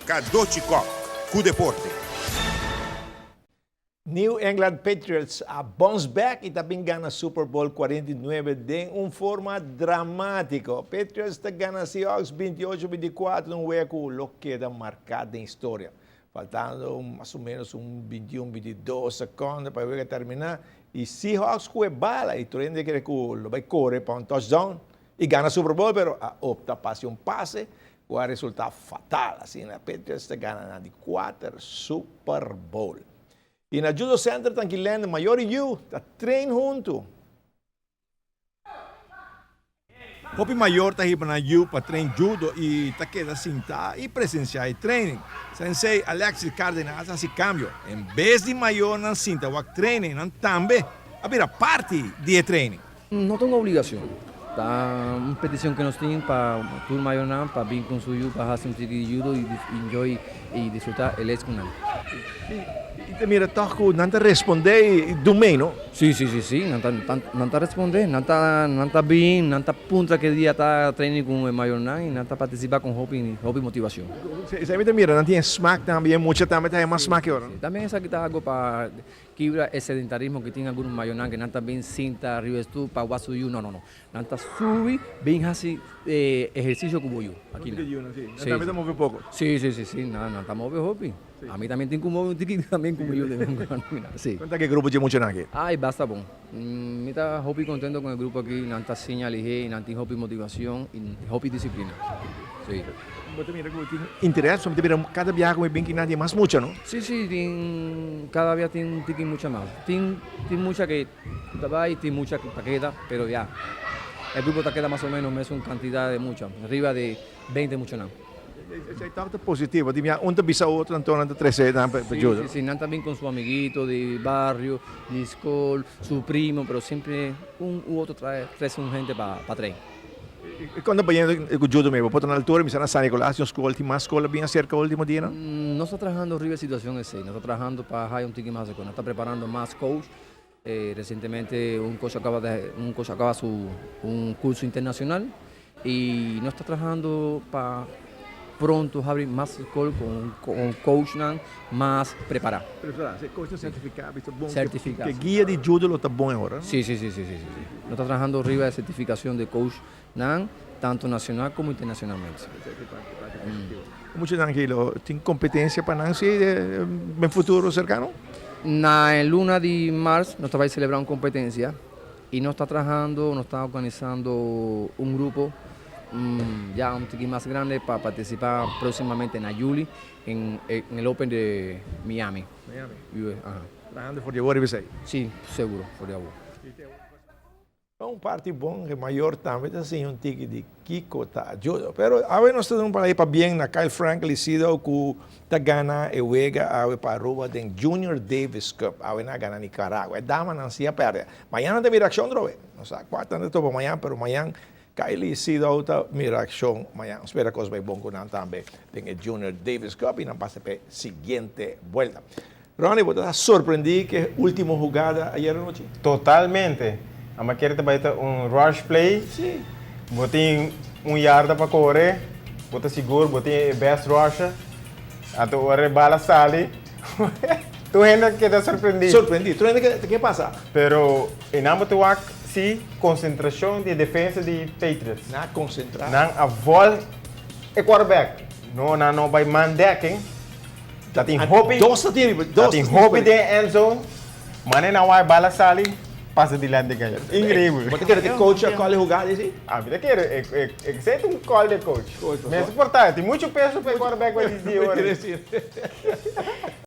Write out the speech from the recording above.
Kadochikov, cu deporte. New England Patriots bounce back e também ganha Super Bowl 49 de forma dramática. Patriots ganha Seahawks 28-24 num jogo que queda marcado em história. Faltando mais ou menos 21-22 segundos para o jogo terminar. E Seahawks com a bala e treina que vai correr para touchdown e ganha Super Bowl, pero opta para passe com o resultado fatal. Assim, a Patriots ganha de 4 Super Bowl. E na Judo Center, tranquilamente, maior e eu, está trein junto. Hopi maior está aqui para eu para trein judo e está queda cinta e presenciar training. Sensei Alexis Cardenas assim cambio. Em vez de maior na cinta, o training também a parte de training. No tengo obligación. Está una petición que nos tienen para Tour Mayoná, para vir con su yudo, para hacer un tiki de judo y enjoy y disfrutar el escunal. E mira, toco, não te responder do meio, não? Sí, não tá responder, não tá bem, não tá punta que dia tá training com o Mayoná e não tá participar com hobby motivação. Você me mira, não tem smack também, muita também tem mais smack agora. Também essa aqui tá algo para quebrar esse sedentarismo que tem alguns Mayoná que não tá bem cinta, arriba tu, para o suyo, não. Não tá subir, bem assim, exercício como eu. Aqui não. Sí, também move um pouco. Sí, não tá movendo hobby. Sí. A mí también tengo que mover un tiki también como yo. Sí. Quanto que grupo de mucho aqui? Ay, basta bom. Me está hobby contento con el grupo aquí, nanta señal y nanta hobby motivación y hobby disciplina. Sí. Você mira que tem interesse, você mira cada viagem é bem que nadie mais mucho, não? Sí, cada día tiene un tiki mucha más. Tiene mucha que va y tiene mucha que queda, pero ya. El grupo te queda más o menos una cantidad de mucha, arriba de 20 mucho nada. Você está positivo, de minha onde bisa outro, então anda 13 para ajuda. Sí, también con su amiguito de barrio, de escuela, su primo, pero siempre un u otro trae un gente para traer. E quando vai o judo mesmo, pode na altura, me sana San Nicolás, uma escola, tem mais escola bem cerca o último dia, não? No está trabajando arriba de situación ese, no está trabajando para high un tiki más, no está preparando más coach. Recientemente un coach acaba un curso internacional y no está trabajando para pronto abrir más escuela con coach más preparado. Preparado, coach certificado, bom. Certificado. Que guia de judo lo está bom agora. Sí. No está trabajando arriba de certificación de coach tanto nacional como internacionalmente. Muito tranquilo. Tem competência para Nancy em futuro cercano? En luna de marzo nos va a celebrar una competencia y nos está organizando un grupo ya un poquito más grande para participar próximamente en julio en el Open de Miami. Ajá. Trabajando por llevar y Sí, seguro, por llevar. Parte bom que maior também assim tique de Kiko tá ajuda, pero a ver nós estamos para ir para bem na Kyle Franklin sido que tá gana e wega a para Aruba den Junior Davis Cup a ver na gana Nicaragua, dama não se perde. Amanhã tem miração drove, não sei quanto não para amanhã, pero amanhã Kyle sido outra miração amanhã. Espera que os vai bom com não também tem o Junior Davis Cup e não passa para seguinte volta. Ronnie, você está surpreendido que última jogada ayer noite? Totalmente. A maqueta vai ter um rush play. Sim. Botem yarda para correr. Bota seguro, botem best rusher. Até a bala sale. Tu ainda queda surpreendido. Surpreendido. Tu ainda que passa? Pero em ambos tuak sim concentração de defesa de Patriots. Na concentrar. Na a vol e quarterback. Não vai mandecking. Dat in hobby. Dos de end zone. Mané não vai bala sale. Passa de lado de ganhar. Incrível. Você quer que o coach acolhe jogada assim? Ah, vida quer. É sempre um call de coach. Mas é importante. Tem muito peso para o quarterback vai dizer.